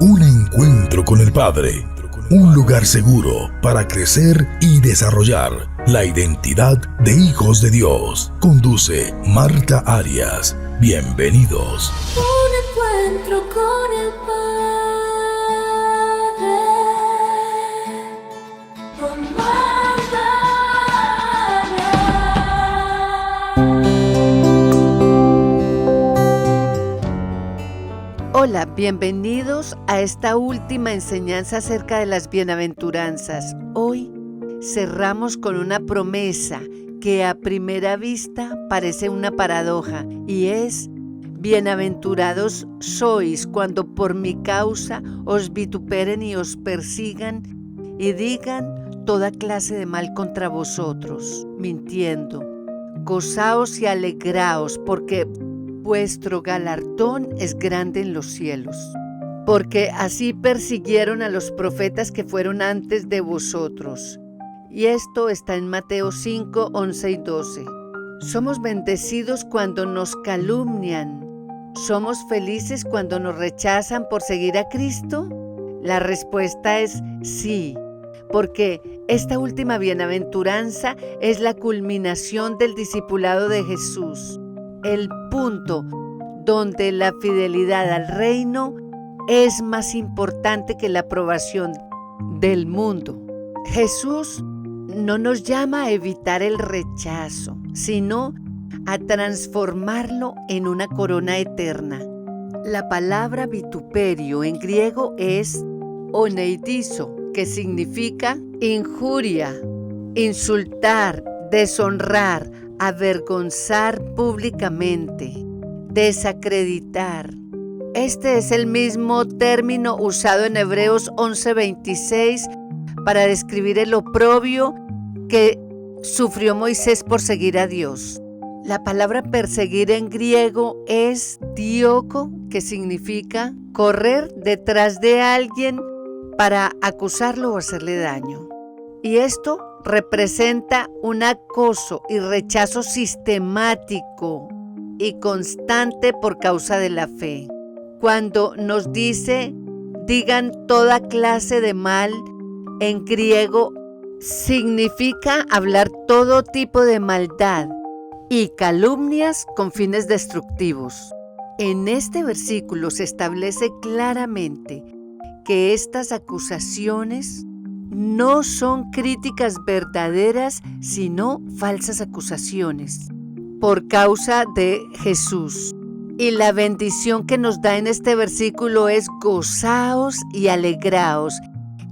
Un encuentro con el Padre. Un lugar seguro para crecer y desarrollar la identidad de hijos de Dios. Conduce Marta Arias. Bienvenidos. Un encuentro con el Padre. Con Marta Arias. Hola, bienvenidos a esta última enseñanza acerca de las bienaventuranzas. Hoy cerramos con una promesa que a primera vista parece una paradoja, y es: bienaventurados sois cuando por mi causa os vituperen y os persigan y digan toda clase de mal contra vosotros, mintiendo. Gozaos y alegraos, porque vuestro galardón es grande en los cielos. Porque así persiguieron a los profetas que fueron antes de vosotros. Y esto está en Mateo 5, 11 y 12. ¿Somos bendecidos cuando nos calumnian? ¿Somos felices cuando nos rechazan por seguir a Cristo? La respuesta es sí, porque esta última bienaventuranza es la culminación del discipulado de Jesús, el punto donde la fidelidad al reino es más importante que la aprobación del mundo. Jesús no nos llama a evitar el rechazo, sino a transformarlo en una corona eterna. La palabra vituperio en griego es oneidizo, que significa injuria, insultar, deshonrar, avergonzar públicamente, desacreditar. Este es el mismo término usado en Hebreos 11:26 para describir el oprobio que sufrió Moisés por seguir a Dios. La palabra perseguir en griego es dioko, que significa correr detrás de alguien para acusarlo o hacerle daño. Y esto representa un acoso y rechazo sistemático y constante por causa de la fe. Cuando nos dice digan toda clase de mal, en griego significa hablar todo tipo de maldad y calumnias con fines destructivos. En este versículo se establece claramente que estas acusaciones no son críticas verdaderas, sino falsas acusaciones por causa de Jesús. Y la bendición que nos da en este versículo es gozaos y alegraos,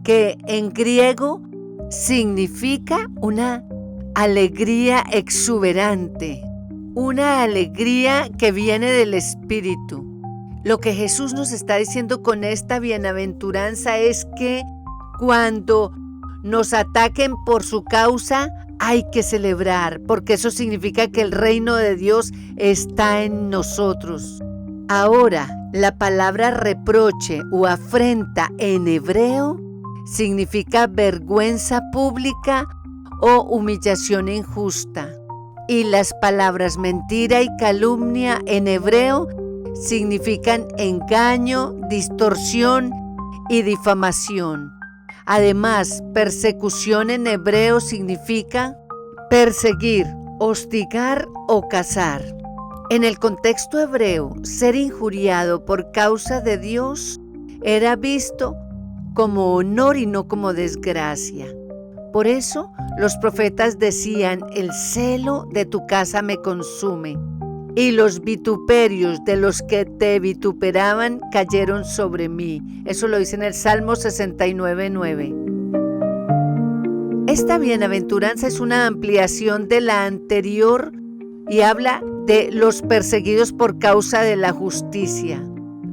que en griego significa una alegría exuberante, una alegría que viene del Espíritu. Lo que Jesús nos está diciendo con esta bienaventuranza es que cuando nos ataquen por su causa, hay que celebrar, porque eso significa que el reino de Dios está en nosotros. Ahora, la palabra reproche o afrenta en hebreo significa vergüenza pública o humillación injusta. Y las palabras mentira y calumnia en hebreo significan engaño, distorsión y difamación. Además, persecución en hebreo significa perseguir, hostigar o cazar. En el contexto hebreo, ser injuriado por causa de Dios era visto como honor y no como desgracia. Por eso, los profetas decían: el celo de tu casa me consume, y los vituperios de los que te vituperaban cayeron sobre mí. Eso lo dice en el Salmo 69:9. Esta bienaventuranza es una ampliación de la anterior y habla de los perseguidos por causa de la justicia.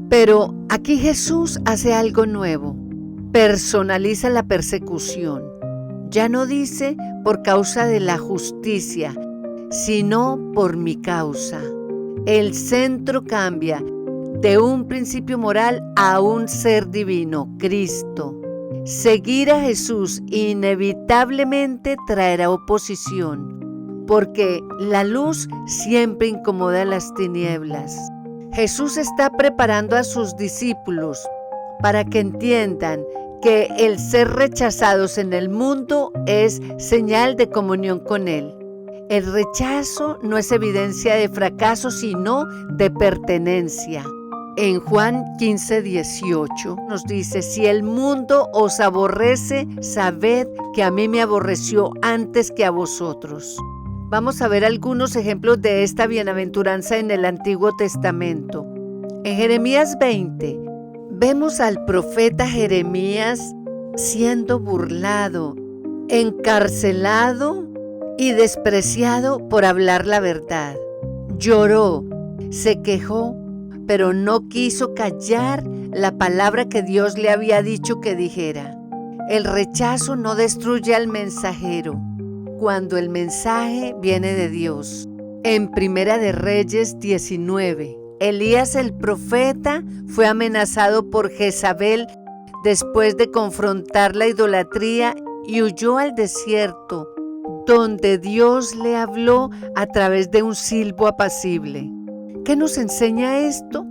Pero aquí Jesús hace algo nuevo. Personaliza la persecución. Ya no dice por causa de la justicia, sino por mi causa. El centro cambia de un principio moral a un ser divino, Cristo. Seguir a Jesús inevitablemente traerá oposición, porque la luz siempre incomoda las tinieblas. Jesús está preparando a sus discípulos para que entiendan que el ser rechazados en el mundo es señal de comunión con Él. El rechazo no es evidencia de fracaso, sino de pertenencia. En Juan 15:18 nos dice: si el mundo os aborrece, sabed que a mí me aborreció antes que a vosotros. Vamos a ver algunos ejemplos de esta bienaventuranza en el Antiguo Testamento. En Jeremías 20, vemos al profeta Jeremías siendo burlado, encarcelado y despreciado por hablar la verdad. Lloró, se quejó, pero no quiso callar la palabra que Dios le había dicho que dijera. El rechazo no destruye al mensajero cuando el mensaje viene de Dios. En Primera de Reyes 19, Elías el profeta fue amenazado por Jezabel después de confrontar la idolatría y huyó al desierto, donde Dios le habló a través de un silbo apacible. ¿Qué nos enseña esto?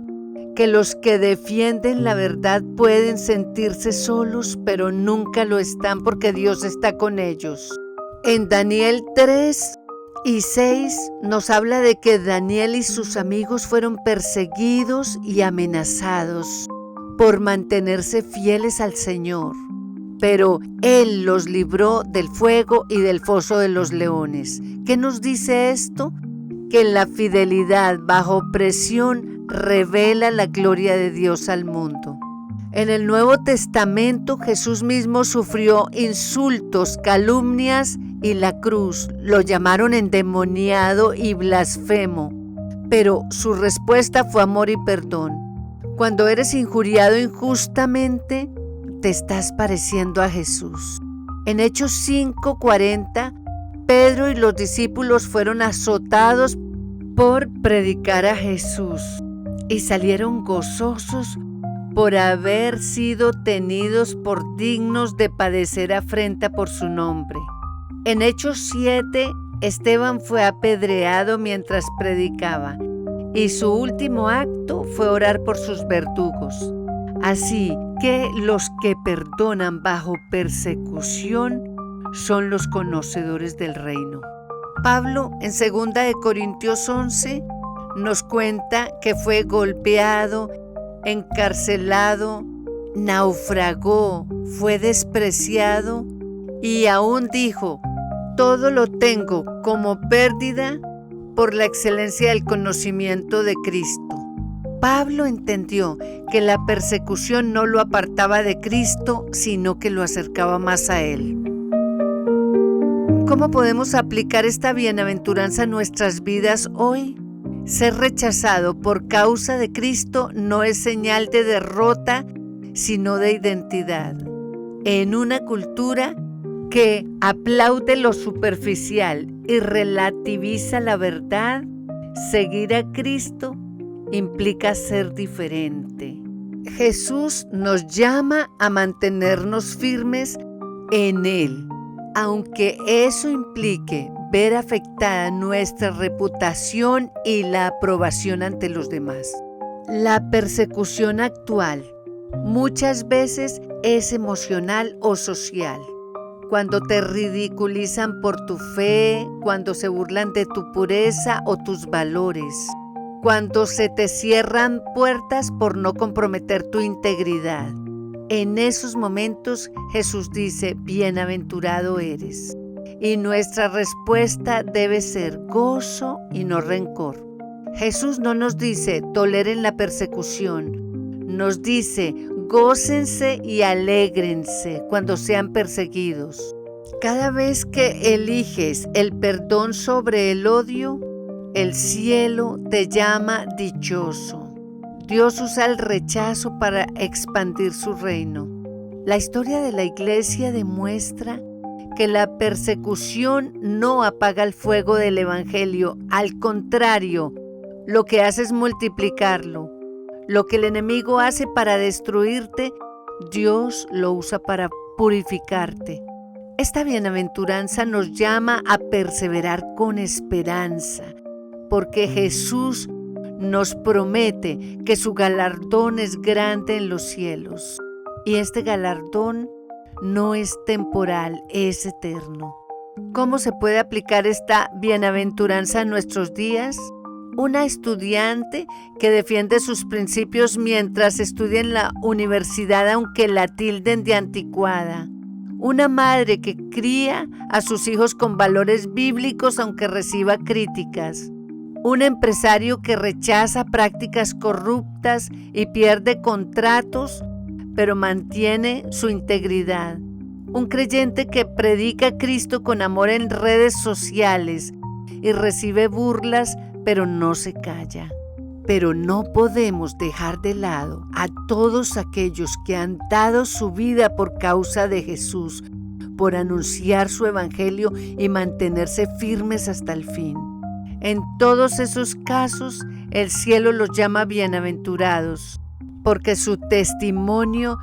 Que los que defienden la verdad pueden sentirse solos, pero nunca lo están porque Dios está con ellos. En Daniel 3:6 nos habla de que Daniel y sus amigos fueron perseguidos y amenazados por mantenerse fieles al Señor, pero Él los libró del fuego y del foso de los leones. ¿Qué nos dice esto? Que la fidelidad bajo presión revela la gloria de Dios al mundo. En el Nuevo Testamento Jesús mismo sufrió insultos, calumnias y la cruz. Lo llamaron endemoniado y blasfemo, pero su respuesta fue amor y perdón. Cuando eres injuriado injustamente, te estás pareciendo a Jesús. En Hechos 5:40, Pedro y los discípulos fueron azotados por predicar a Jesús y salieron gozosos por haber sido tenidos por dignos de padecer afrenta por su nombre. En Hechos 7, Esteban fue apedreado mientras predicaba y su último acto fue orar por sus verdugos. Así que los que perdonan bajo persecución son los conocedores del reino. Pablo en 2 de Corintios 11 nos cuenta que fue golpeado, encarcelado, naufragó, fue despreciado y aún dijo: todo lo tengo como pérdida por la excelencia del conocimiento de Cristo. Pablo entendió que la persecución no lo apartaba de Cristo, sino que lo acercaba más a Él. ¿Cómo podemos aplicar esta bienaventuranza a nuestras vidas hoy? Ser rechazado por causa de Cristo no es señal de derrota, sino de identidad. En una cultura que aplaude lo superficial y relativiza la verdad, seguir a Cristo implica ser diferente. Jesús nos llama a mantenernos firmes en Él, aunque eso implique ver afectada nuestra reputación y la aprobación ante los demás. La persecución actual muchas veces es emocional o social. Cuando te ridiculizan por tu fe, cuando se burlan de tu pureza o tus valores, cuando se te cierran puertas por no comprometer tu integridad. En esos momentos Jesús dice: bienaventurado eres. Y nuestra respuesta debe ser gozo y no rencor. Jesús no nos dice toleren la persecución, nos dice gócense y alégrense cuando sean perseguidos. Cada vez que eliges el perdón sobre el odio, el cielo te llama dichoso. Dios usa el rechazo para expandir su reino. La historia de la iglesia demuestra que la persecución no apaga el fuego del evangelio. Al contrario, lo que hace es multiplicarlo. Lo que el enemigo hace para destruirte, Dios lo usa para purificarte. Esta bienaventuranza nos llama a perseverar con esperanza, porque Jesús nos promete que su galardón es grande en los cielos. Y este galardón no es temporal, es eterno. ¿Cómo se puede aplicar esta bienaventuranza a nuestros días? Una estudiante que defiende sus principios mientras estudia en la universidad, aunque la tilden de anticuada. Una madre que cría a sus hijos con valores bíblicos, aunque reciba críticas. Un empresario que rechaza prácticas corruptas y pierde contratos, pero mantiene su integridad. Un creyente que predica a Cristo con amor en redes sociales y recibe burlas, pero no se calla. Pero no podemos dejar de lado a todos aquellos que han dado su vida por causa de Jesús, por anunciar su evangelio y mantenerse firmes hasta el fin. En todos esos casos, el cielo los llama bienaventurados, porque su testimonio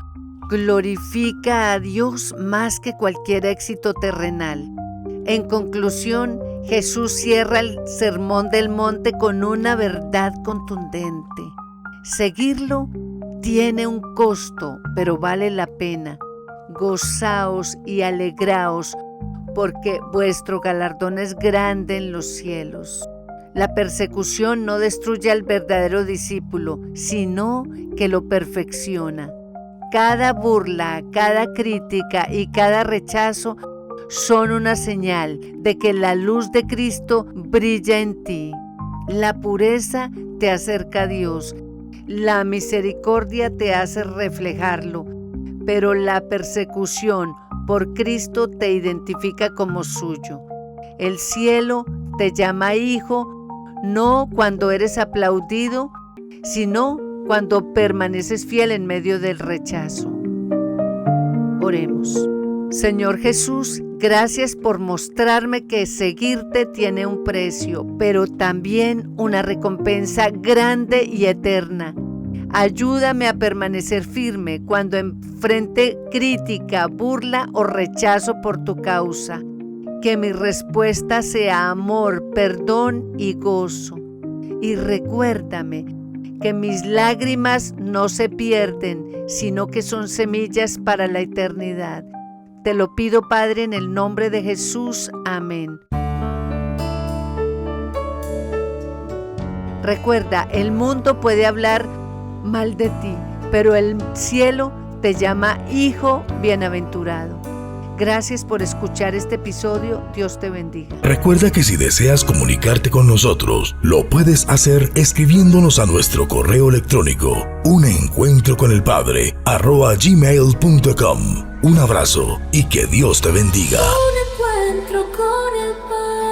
glorifica a Dios más que cualquier éxito terrenal. En conclusión, Jesús cierra el Sermón del Monte con una verdad contundente. Seguirlo tiene un costo, pero vale la pena. Gozaos y alegraos, porque vuestro galardón es grande en los cielos. La persecución no destruye al verdadero discípulo, sino que lo perfecciona. Cada burla, cada crítica y cada rechazo son una señal de que la luz de Cristo brilla en ti. La pureza te acerca a Dios, la misericordia te hace reflejarlo, pero la persecución por Cristo te identifica como suyo. El cielo te llama hijo, no cuando eres aplaudido, sino cuando permaneces fiel en medio del rechazo. Oremos. Señor Jesús, gracias por mostrarme que seguirte tiene un precio, pero también una recompensa grande y eterna. Ayúdame a permanecer firme cuando enfrente crítica, burla o rechazo por tu causa. Que mi respuesta sea amor, perdón y gozo. Y recuérdame que mis lágrimas no se pierden, sino que son semillas para la eternidad. Te lo pido, Padre, en el nombre de Jesús. Amén. Recuerda, el mundo puede hablar mal de ti, pero el cielo te llama hijo bienaventurado. Gracias por escuchar este episodio. Dios te bendiga. Recuerda que si deseas comunicarte con nosotros, lo puedes hacer escribiéndonos a nuestro correo electrónico unencuentroconelpadre@gmail.com. Un abrazo y que Dios te bendiga. Un encuentro con el Padre.